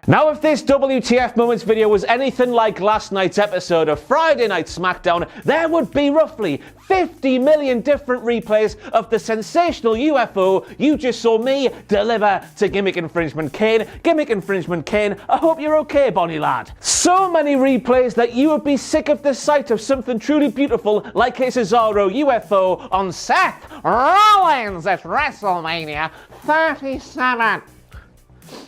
Now, if this WTF Moments video was anything like last night's episode of Friday Night SmackDown, there would be roughly 50 million different replays of the sensational UFO you just saw me deliver to Gimmick Infringement Kane. Gimmick Infringement Kane, I hope you're okay, Bonnie lad. So many replays that you would be sick of the sight of something truly beautiful like a Cesaro UFO on Seth Rollins at WrestleMania 37.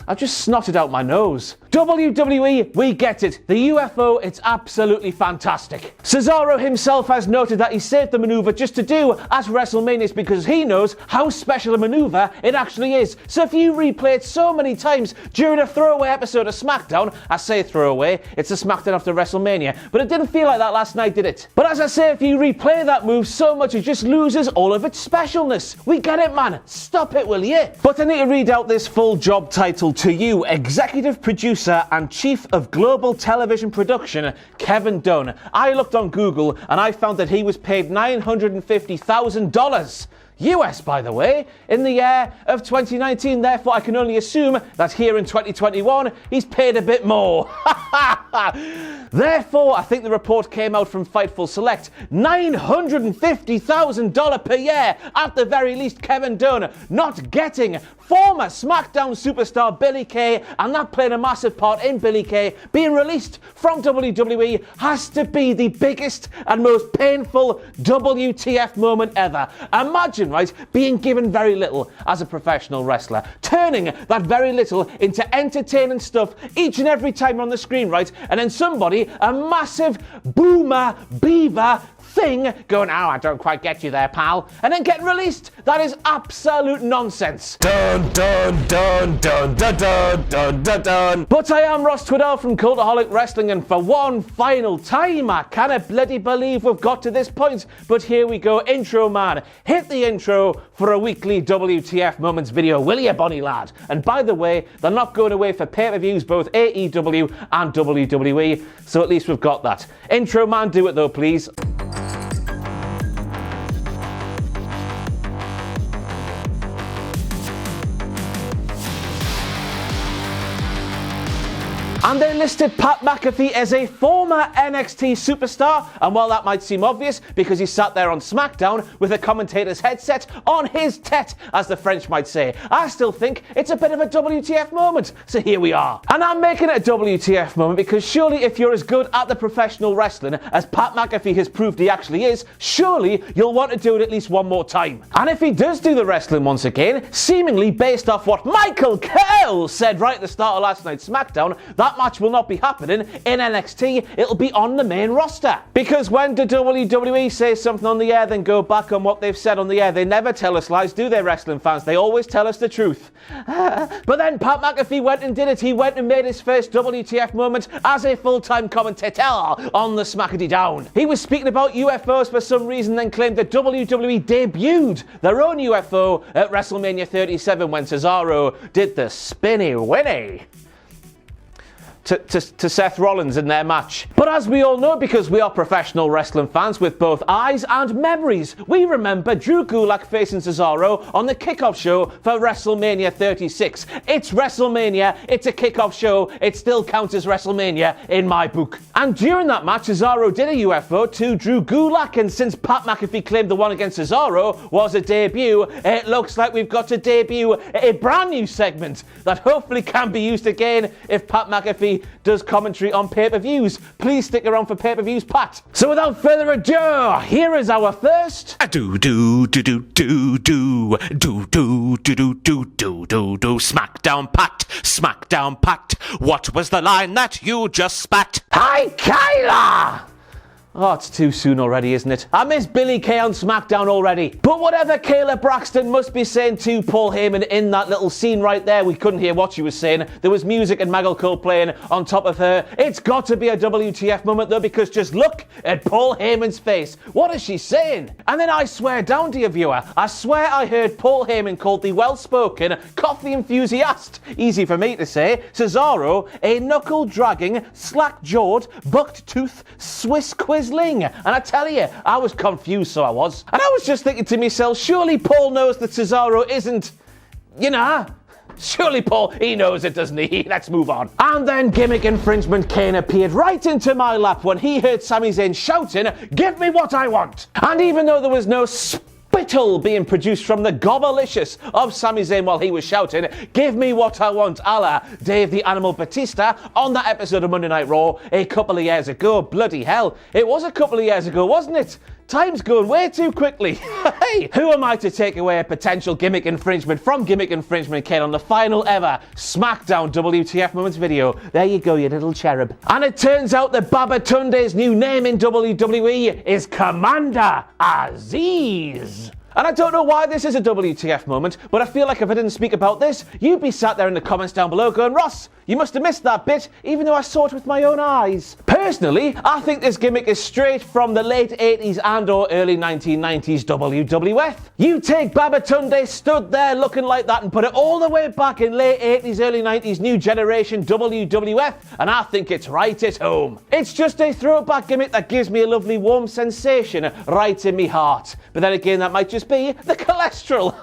I've just snotted out my nose. WWE, we get it. The UFO, it's absolutely fantastic. Cesaro himself has noted that he saved the maneuver just to do at WrestleMania because he knows how special a maneuver it actually is. So if you replay it so many times during a throwaway episode of SmackDown, I say throwaway, it's a SmackDown after WrestleMania, but it didn't feel like that last night, did it? But as I say, if you replay that move so much, it just loses all of its specialness. We get it, man. Stop it, will you? But I need to read out this full job title to you, Executive Producer and Chief of Global Television Production, Kevin Dunn. I looked on Google and I found that he was paid $950,000. US, by the way, in the year of 2019. Therefore, I can only assume that here in 2021, he's paid a bit more. Therefore, I think the report came out from Fightful Select, $950,000 per year. At the very least, Kevin Dunn not getting former SmackDown superstar Billie Kay, and that playing a massive part in Billie Kay being released from WWE, has to be the biggest and most painful WTF moment ever. Imagine, right, being given very little as a professional wrestler, turning that very little into entertaining stuff each and every time on the screen, right, and then somebody, a massive boomer beaver thing going, oh, I don't quite get you there, pal, and then getting released. That is absolute nonsense. Dun, dun, dun, dun, dun, dun, dun, dun, dun. But I am Ross Twiddell from Cultaholic Wrestling, and for one final time, I cannot bloody believe we've got to this point, but here we go. Intro man, hit the intro for a weekly WTF Moments video, will you, Bonnie lad? And by the way, they're not going away for pay-per-views, both AEW and WWE, so at least we've got that. Intro man, do it though, please. And they listed Pat McAfee as a former NXT superstar, and while that might seem obvious because he sat there on SmackDown with a commentator's headset on his tête, as the French might say, I still think it's a bit of a WTF moment. So here we are. And I'm making it a WTF moment because surely if you're as good at the professional wrestling as Pat McAfee has proved he actually is, surely you'll want to do it at least one more time. And if he does do the wrestling once again, seemingly based off what Michael Cole said right at the start of last night's SmackDown, that match will not be happening in NXT, it'll be on the main roster. Because when the WWE says something on the air, then go back on what they've said on the air. They never tell us lies, do they, wrestling fans? They always tell us the truth. But then Pat McAfee went and did it. He went and made his first WTF moment as a full-time commentator on the Smackity Down. He was speaking about UFOs for some reason, then claimed that WWE debuted their own UFO at WrestleMania 37 when Cesaro did the spinny winny to Seth Rollins in their match. But as we all know, because we are professional wrestling fans with both eyes and memories, we remember Drew Gulak facing Cesaro on the kickoff show for WrestleMania 36. It's WrestleMania, it's a kickoff show, it still counts as WrestleMania in my book. And during that match, Cesaro did a UFO to Drew Gulak, and since Pat McAfee claimed the one against Cesaro was a debut, it looks like we've got to debut a brand new segment that hopefully can be used again if Pat McAfee does commentary on pay-per-views. Please stick around for pay-per-views, Pat. So without further ado, here is our first SmackDown Pat. What was the line that you just spat? Hi, Kyla! Oh, it's too soon already, isn't it? I miss Billie Kay on SmackDown already. But whatever Kayla Braxton must be saying to Paul Heyman in that little scene right there, we couldn't hear what she was saying. There was music and Michael Cole playing on top of her. It's got to be a WTF moment though, because just look at Paul Heyman's face. What is she saying? And then I swear down to you, viewer, I swear I heard Paul Heyman called the well-spoken, coffee enthusiast, easy for me to say, Cesaro, a knuckle-dragging, slack-jawed, buck-toothed Swiss quiz Ling. And I tell you, I was confused, so I was. And I was just thinking to myself, surely Paul knows that Cesaro isn't, Surely, Paul, he knows it, doesn't he? Let's move on. And then gimmick infringement Kane appeared right into my lap when he heard Sami Zayn shouting, "Give me what I want." And even though there was no spittle being produced from the gobbleicious of Sami Zayn while he was shouting, "Give me what I want," a la Dave the Animal Batista on that episode of Monday Night Raw a couple of years ago. Bloody hell, it was a couple of years ago, wasn't it? Time's going way too quickly. Hey, who am I to take away a potential gimmick infringement from Gimmick Infringement Kane on the final ever SmackDown WTF Moments video? There you go, you little cherub. And it turns out that Babatunde's new name in WWE is Commander Aziz. And I don't know why this is a WTF moment, but I feel like if I didn't speak about this, you'd be sat there in the comments down below going, "Ross, you must have missed that bit, even though I saw it with my own eyes." Personally, I think this gimmick is straight from the late 80s and or early 1990s WWF. You take Babatunde stood there looking like that and put it all the way back in late 80s, early 90s New Generation WWF, and I think it's right at home. It's just a throwback gimmick that gives me a lovely warm sensation right in me heart. But then again, that might just be the cholesterol.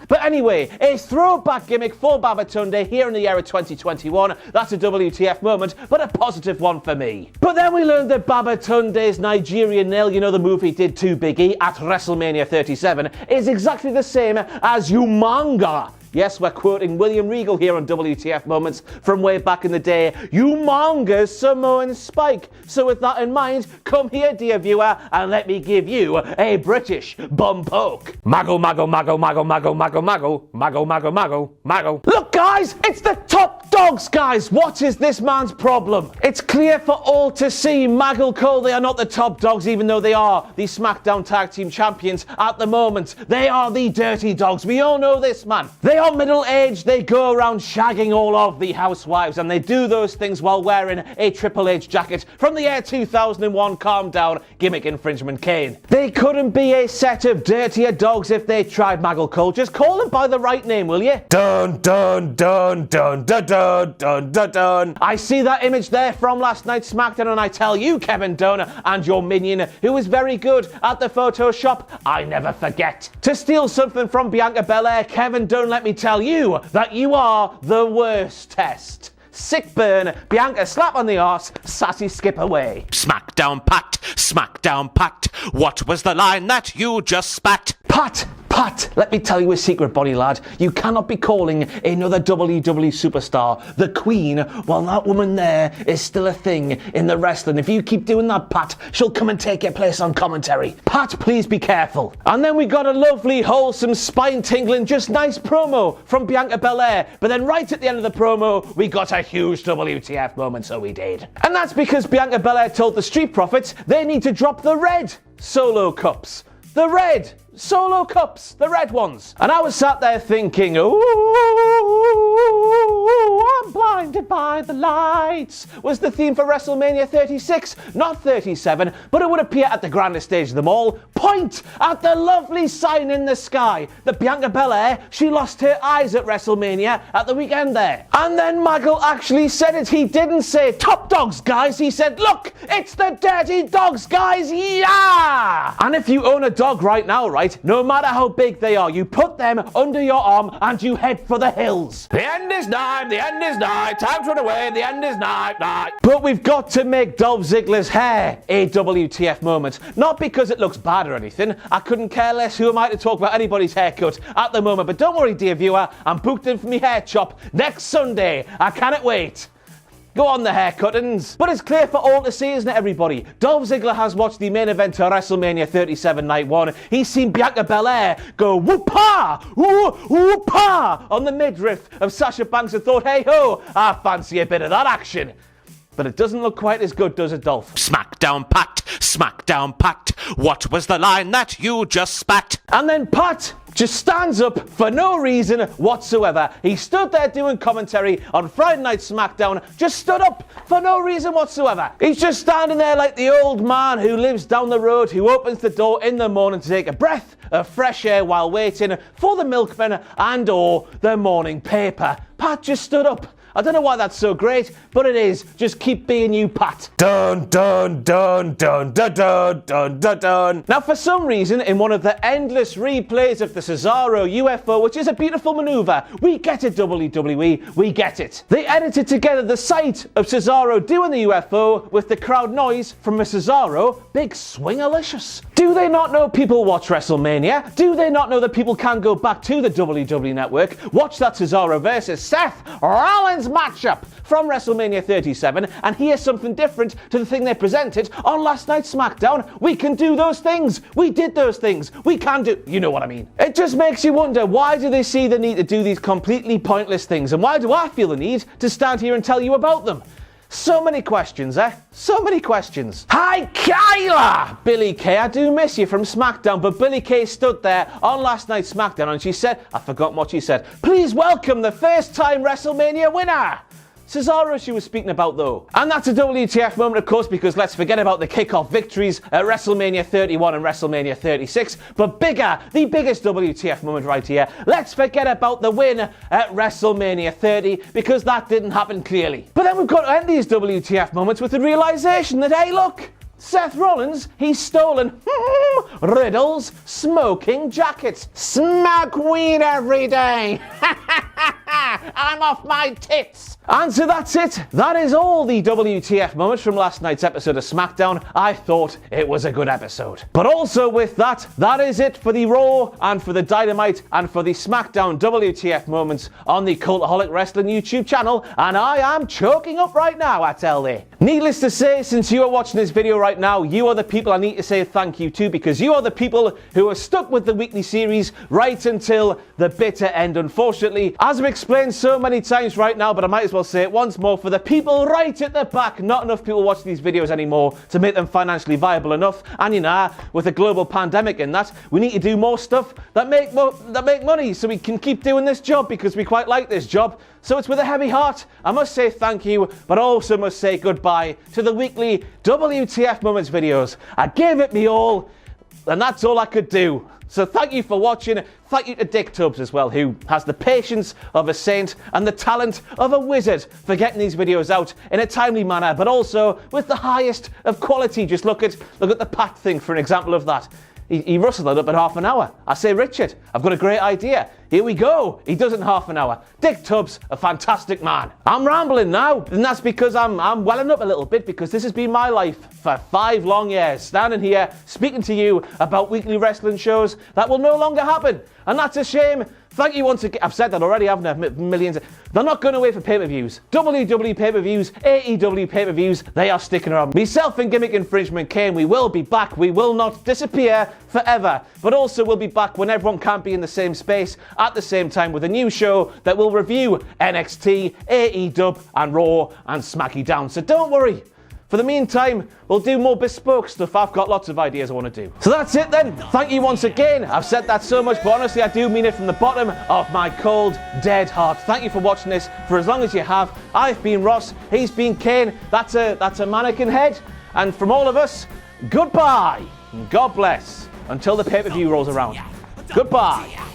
But anyway, a throwback gimmick for Babatunde here in the year of 2021. That's a WTF moment, but a positive one for me. But then we learned that Babatunde's Nigerian nail, you know the move he did to Big E at WrestleMania 37, is exactly the same as Umanga. Yes, we're quoting William Regal here on WTF Moments from way back in the day. Humongous Samoan Spike. So with that in mind, come here, dear viewer, and let me give you a British bum poke. Maggle, maggle, maggle, maggle, maggle, maggle, maggle, maggle, maggle, maggle, maggle. Look, guys, it's the top dogs, guys. What is this man's problem? It's clear for all to see. Maggle Cole, they are not the top dogs, even though they are the SmackDown Tag Team Champions at the moment. They are the dirty dogs. We all know this, man. They are middle-aged, they go around shagging all of the housewives, and they do those things while wearing a Triple H jacket from the year 2001 Calm Down Gimmick Infringement Kane. They couldn't be a set of dirtier dogs if they tried, Maggle Cole. Just call them by the right name, will you? Dun dun dun dun dun dun dun dun dun. I see that image there from last night's SmackDown, and I tell you, Kevin Dunn and your minion, who is very good at the Photoshop, I never forget. To steal something from Bianca Belair, Kevin Dunn, let me tell you that you are the worst test. Sick burn, Bianca slap on the arse, sassy skip away. SmackDown Pat, SmackDown Pat, what was the line that you just spat? Pat, let me tell you a secret, body lad. You cannot be calling another WWE superstar the Queen while that woman there is still a thing in the wrestling. If you keep doing that, Pat, she'll come and take your place on commentary. Pat, please be careful. And then we got a lovely, wholesome, spine-tingling, just nice promo from Bianca Belair. But then right at the end of the promo, we got a huge WTF moment, so we did. And that's because Bianca Belair told the Street Profits they need to drop the red solo cups. The red solo cups, the red ones. And I was sat there thinking, ooh, I'm blinded by the lights, was the theme for WrestleMania 36, not 37, but it would appear at the grandest stage of them all. Point at the lovely sign in the sky that Bianca Belair, she lost her eyes at WrestleMania at the weekend there. And then Maggle actually said it. He didn't say top dogs, guys. He said, look, it's the dirty dogs, guys, yeah! And if you own a dog right now, right, no matter how big they are, you put them under your arm and you head for the hills. The end is nigh, the end is nigh, time to run away, the end is nigh, nigh. But we've got to make Dolph Ziggler's hair a WTF moment. Not because it looks bad or anything. I couldn't care less. Who am I to talk about anybody's haircut at the moment? But don't worry, dear viewer, I'm booked in for me hair chop next Sunday. I cannot wait. Go on, the haircuttings. But it's clear for all to see, isn't it, everybody? Dolph Ziggler has watched the main event of WrestleMania 37 Night 1. He's seen Bianca Belair go whoop-ha, whoop-ha on the midriff of Sasha Banks and thought, hey ho, I fancy a bit of that action. But it doesn't look quite as good, does it, Dolph? SmackDown Pat, SmackDown Pat, what was the line that you just spat? And then Pat just stands up for no reason whatsoever. He stood there doing commentary on Friday Night SmackDown, just stood up for no reason whatsoever. He's just standing there like the old man who lives down the road, who opens the door in the morning to take a breath of fresh air while waiting for the milkman and or the morning paper. Pat just stood up I don't know why that's so great, but it is. Just keep being you, Pat. Dun dun dun dun dun dun dun dun dun. Now, for some reason, in one of the endless replays of the Cesaro UFO, which is a beautiful maneuver, we get it, WWE, we get it. They edited together the sight of Cesaro doing the UFO with the crowd noise from a Cesaro big swingalicious. Do they not know people watch WrestleMania? Do they not know that people can go back to the WWE Network, watch that Cesaro versus Seth Rollins matchup from WrestleMania 37 and hear something different to the thing they presented on last night's SmackDown? We can do those things. We did those things. We can do... You know what I mean. It just makes you wonder, why do they see the need to do these completely pointless things? And why do I feel the need to stand here and tell you about them? So many questions, eh? So many questions. Hi, Kyla! Billy Kay, I do miss you from SmackDown, but Billy Kay stood there on last night's SmackDown and she said, I forgot what she said, please welcome the first-time WrestleMania winner! Cesaro she was speaking about though. And that's a WTF moment, of course, because let's forget about the kickoff victories at WrestleMania 31 and WrestleMania 36. But bigger, the biggest WTF moment right here, let's forget about the win at WrestleMania 30, because that didn't happen clearly. But then we've got to end these WTF moments with the realization that, hey look, Seth Rollins, he's stolen Riddle's smoking jacket. Smoke weed every day. I'm off my tits. And so that's it. That is all the WTF moments from last night's episode of SmackDown. I thought it was a good episode. But also with that, that is it for the Raw and for the Dynamite and for the SmackDown WTF moments on the Cultaholic Wrestling YouTube channel. And I am choking up right now, I tell thee. Needless to say, since you are watching this video right now, you are the people I need to say thank you to, because you are the people who are stuck with the weekly series right until the bitter end, unfortunately. As I've explained so many times right now, but I might as well say it once more, for the people right at the back, not enough people watch these videos anymore to make them financially viable enough. And you know, with a global pandemic in that, we need to do more stuff that make money so we can keep doing this job, because we quite like this job. So it's with a heavy heart I must say thank you, but I also must say goodbye to the weekly WTF Moments videos. I gave it me all, and that's all I could do. So thank you for watching. Thank you to Dick Tubbs as well, who has the patience of a saint and the talent of a wizard for getting these videos out in a timely manner, but also with the highest of quality. Just look at the Pat thing for an example of that. He rustled it up in half an hour. I say, Richard, I've got a great idea. Here we go. He does it in half an hour. Dick Tubbs, a fantastic man. I'm rambling now, and that's because I'm welling up a little bit, because this has been my life for 5 long years, standing here speaking to you about weekly wrestling shows that will no longer happen. And that's a shame. Thank you once again. I've said that already, haven't I? Millions. They're not going away for pay-per-views. WWE pay-per-views, AEW pay-per-views, they are sticking around. Myself and Gimmick Infringement Kane, we will be back. We will not disappear forever. But also we'll be back when everyone can't be in the same space at the same time, with a new show that will review NXT, AEW, and Raw and SmackDown. So don't worry. For the meantime, we'll do more bespoke stuff. I've got lots of ideas I want to do. So that's it then. Thank you once again. I've said that so much, but honestly, I do mean it from the bottom of my cold, dead heart. Thank you for watching this for as long as you have. I've been Ross. He's been Kane. That's a mannequin head. And from all of us, goodbye. And God bless. Until the pay-per-view rolls around. Goodbye.